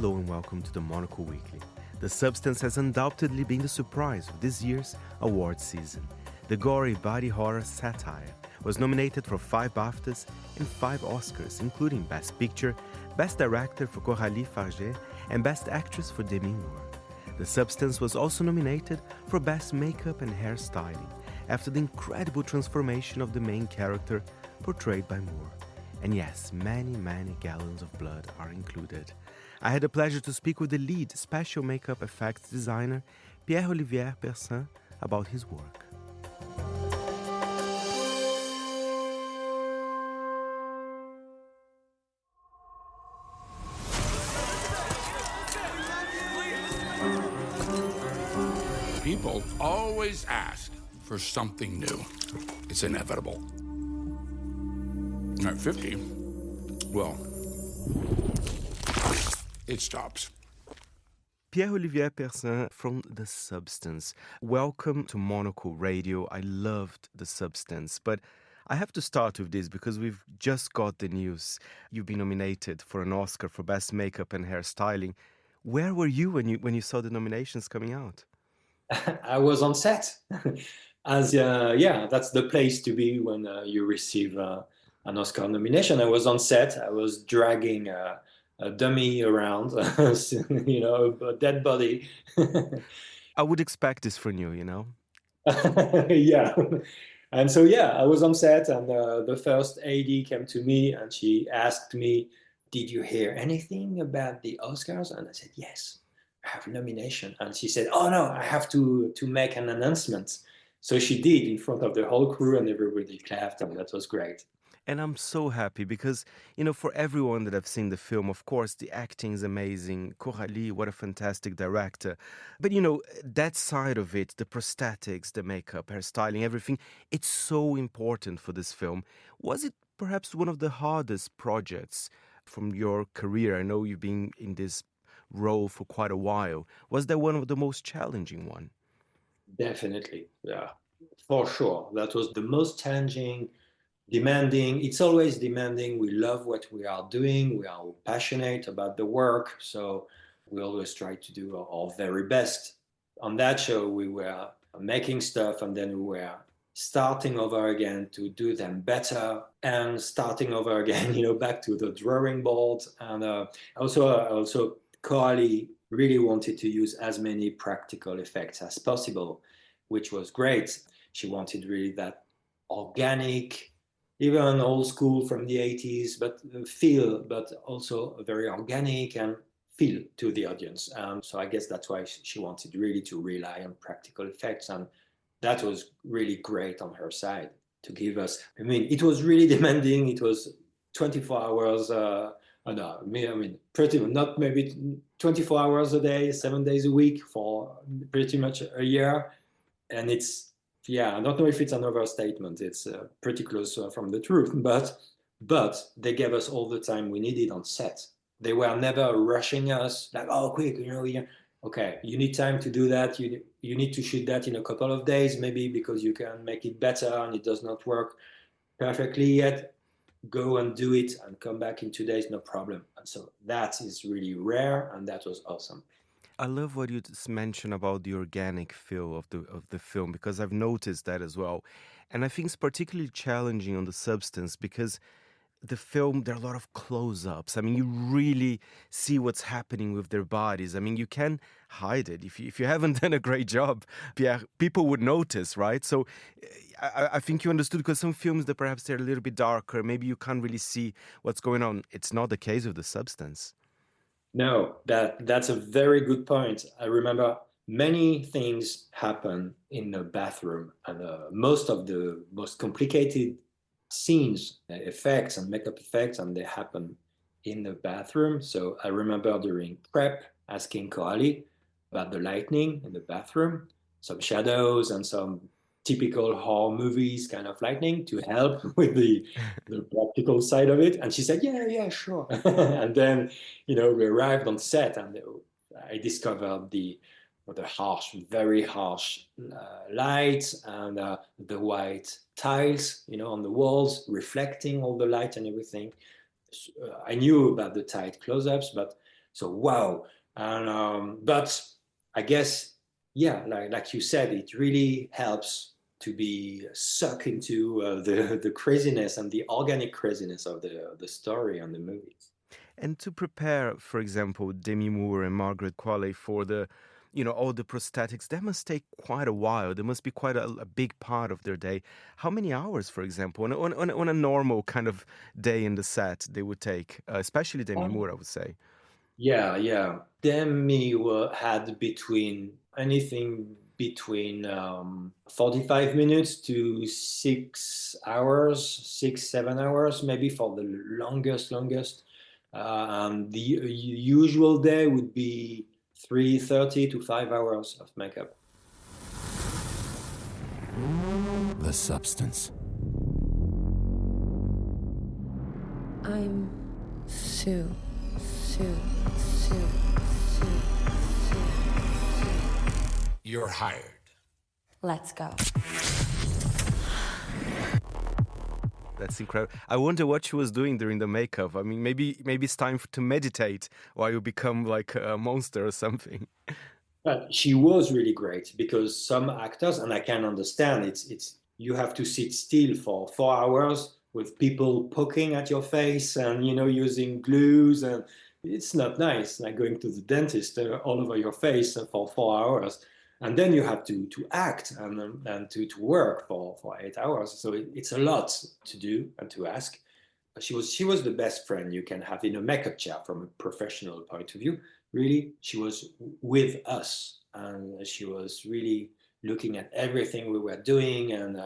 Hello and welcome to the Monocle Weekly. The Substance has undoubtedly been the surprise of this year's award season. The gory body horror satire was nominated for 5 Baftas and 5 Oscars, including Best Picture, Best Director for Coralie Fargeat, and Best Actress for Demi Moore. The Substance was also nominated for Best Makeup and Hairstyling, after the incredible transformation of the main character portrayed by Moore. And yes, many gallons of blood are included. I had the pleasure to speak with the lead special makeup effects designer, Pierre-Olivier Persin, about his work. People always ask for something new. It's inevitable. At 50, well, it stops. Pierre-Olivier Persin from The Substance. Welcome to Monocle Radio. I loved The Substance, but I have to start with this because we've just got the news. You've been nominated for an Oscar for Best Makeup and Hairstyling. Where were you when you saw the nominations coming out? I was on set. That's the place to be when you receive an Oscar nomination. I was on set. I was dragging a dummy around, a dead body. I would expect this from you, Yeah. And so, I was on set, and the first AD came to me and she asked me, "Did you hear anything about the Oscars?" And I said, "Yes, I have a nomination." And she said, "Oh no, I have to make an announcement." So she did in front of the whole crew, and everybody clapped, and that was great. And I'm so happy because, for everyone that have seen the film, of course, the acting is amazing. Coralie, what a fantastic director. But, that side of it, the prosthetics, the makeup, hairstyling, everything, it's so important for this film. Was it perhaps one of the hardest projects from your career? I know you've been in this role for quite a while. Was that one of the most challenging one? Definitely, yeah, for sure. That was the most challenging, demanding. It's always demanding. We love what we are doing. We are passionate about the work. So we always try to do our very best. On that show, we were making stuff, and then we were starting over again to do them better, and starting over again, back to the drawing board. And also Coralie really wanted to use as many practical effects as possible, which was great. She wanted really that organic, even old school from the 80s, but feel, but also very organic and feel to the audience. So I guess that's why she wanted really to rely on practical effects. And that was really great on her side to give us. It was really demanding. It was 24 hours. Pretty not maybe 24 hours a day, 7 days a week for pretty much a year. And it's, I don't know if it's an overstatement. It's pretty close from the truth. But they gave us all the time we needed on set. They were never rushing us like, "Oh, quick, okay, you need time to do that. You need to shoot that in a couple of days, maybe because you can make it better and it does not work perfectly yet. Go and do it and come back in 2 days, no problem." And so that is really rare, and that was awesome. I love what you just mentioned about the organic feel of the film, because I've noticed that as well. And I think it's particularly challenging on The Substance because the film, there are a lot of close-ups. you really see what's happening with their bodies. You can hide it. If you haven't done a great job, Pierre, people would notice, right? So I think you understood, because some films that perhaps they're a little bit darker, maybe you can't really see what's going on. It's not the case with The Substance. No, that's a very good point. I remember many things happen in the bathroom, and most of the most complicated scenes, effects and makeup effects, and they happen in the bathroom. So I remember during prep asking Coralie about the lighting in the bathroom, some shadows and some typical horror movies kind of lighting to help with the practical side of it. And she said, yeah, sure. And then, we arrived on set, and I discovered the harsh, very harsh lights, and the white tiles, on the walls, reflecting all the light and everything. I knew about the tight close-ups, but So wow. And but I guess, yeah, like you said, it really helps to be sucked into the craziness and the organic craziness of the story and the movies. And to prepare, for example, Demi Moore and Margaret Qualley for all the prosthetics, that must take quite a while. There must be quite a big part of their day. How many hours, for example, on a normal kind of day in the set they would take, especially Demi Moore, I would say. Yeah, yeah. Demi had between anything between 45 minutes to 6 hours, 6, 7 hours, maybe for the longest. And the usual day would be 3:30 to 5 hours of makeup. The substance. I'm Sue. You're hired. Let's go. That's incredible. I wonder what she was doing during the makeup. I mean, maybe it's time to meditate while you become like a monster or something. But she was really great because some actors, and I can understand, it's you have to sit still for 4 hours with people poking at your face and using glues, and it's not nice. Like going to the dentist all over your face for 4 hours, and then you have to act and to work for 8 hours. So it's a lot to do and to ask. She was the best friend you can have in a makeup chair from a professional point of view. Really, she was with us, and she was really looking at everything we were doing, and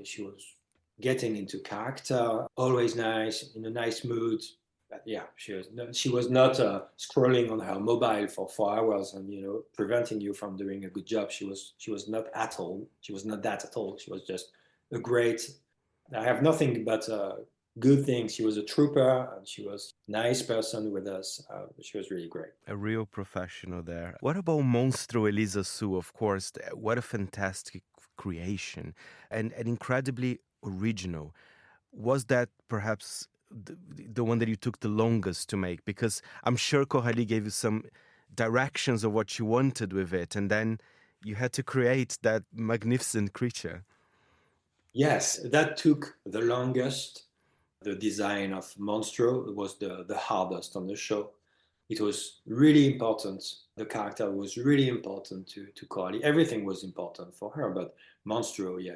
she was getting into character, always nice, in a nice mood. But yeah, she was not scrolling on her mobile for 4 hours and preventing you from doing a good job. She was not at all. She was not that at all. She was just a great. I have nothing but good things. She was a trooper, and she was a nice person with us. She was really great. A real professional there. What about Monstro Elisa Sue? Of course, what a fantastic creation and incredibly original. Was that perhaps the one that you took the longest to make? Because I'm sure Coralie gave you some directions of what you wanted with it, and then you had to create that magnificent creature. Yes, that took the longest. The design of Monstro was the hardest on the show. It was really important. The character was really important to Coralie. Everything was important for her, but Monstro, yeah,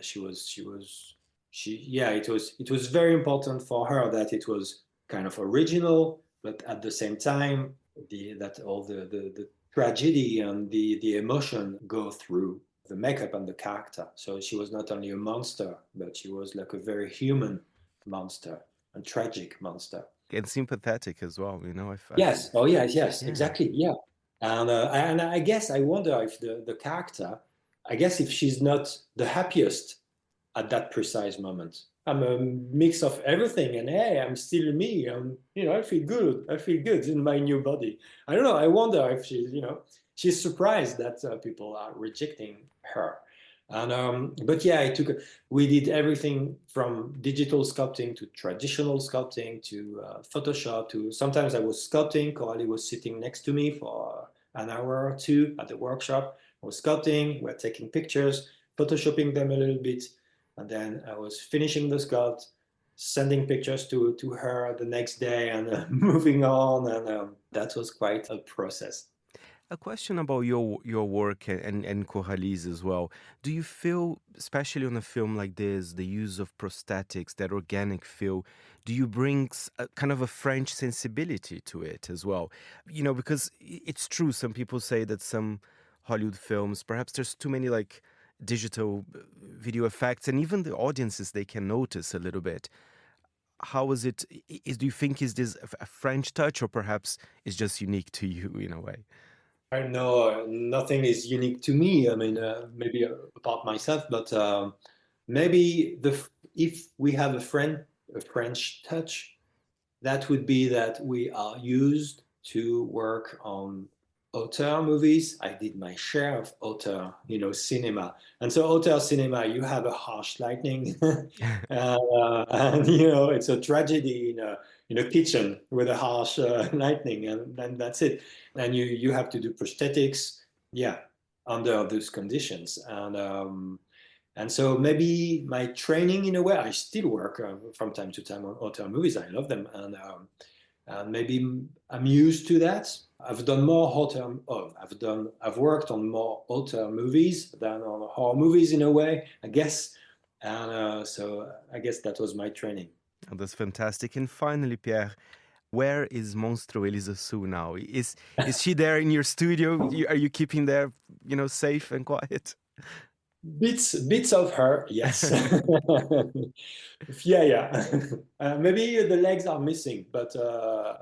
it was very important for her that it was kind of original, but at the same time, that all the tragedy and the emotion go through the makeup and the character. So she was not only a monster, but she was like a very human monster and tragic monster. And sympathetic as well, Yes. Oh, yes. Yeah. Exactly. Yeah. And I guess I wonder if the character, I guess if she's not the happiest at that precise moment. I'm a mix of everything, and hey, I'm still me. I feel good. I feel good in my new body. I don't know. I wonder if she's surprised that people are rejecting her. And but yeah, we did everything from digital sculpting to traditional sculpting to Photoshop to sometimes I was sculpting. Coralie was sitting next to me for an hour or two at the workshop. I was sculpting. We're taking pictures, photoshopping them a little bit. And then I was finishing the sculpt, sending pictures to her the next day, and moving on. And that was quite a process. A question about your work and Coralie's as well. Do you feel, especially on a film like this, the use of prosthetics, that organic feel, do you bring a kind of a French sensibility to it as well? Because it's true, some people say that some Hollywood films, perhaps there's too many like digital video effects, and even the audiences, they can notice a little bit. How is it? Do you think is this a French touch, or perhaps it's just unique to you in a way? I know nothing is unique to me. I mean, maybe about myself, but maybe if we have a French touch, that would be that we are used to work on auteur movies. I did my share of auteur, cinema. And so auteur cinema, you have a harsh lightning, and it's a tragedy in a kitchen with a harsh lightning, and then that's it. And you have to do prosthetics, under those conditions. And so maybe my training, in a way, I still work from time to time on auteur movies. I love them, and maybe I'm used to that. I've done more auteur. I've worked on more auteur movies than on horror movies, in a way, I guess. And so I guess that was my training. Oh, that's fantastic. And finally, Pierre, where is Monstro Elisa Sue now? Is she there in your studio? Are you keeping there, safe and quiet? Bits of her, yes. Yeah. Maybe the legs are missing, but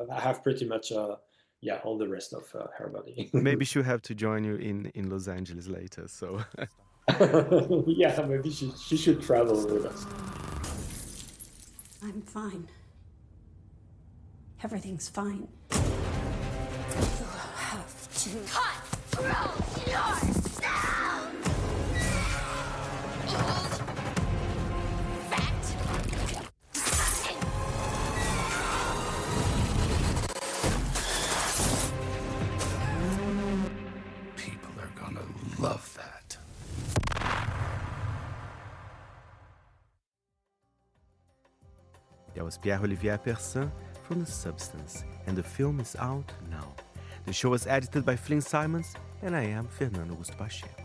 I have pretty much all the rest of her body. Maybe she'll have to join you in Los Angeles later. So yeah, maybe she should travel with us. I'm fine. Everything's fine. You have to control yourself! People are gonna love that. That was Pierre-Olivier Persin from The Substance, and the film is out now. The show was edited by Flynn Simons, and I am Fernando Augusto Pacheco.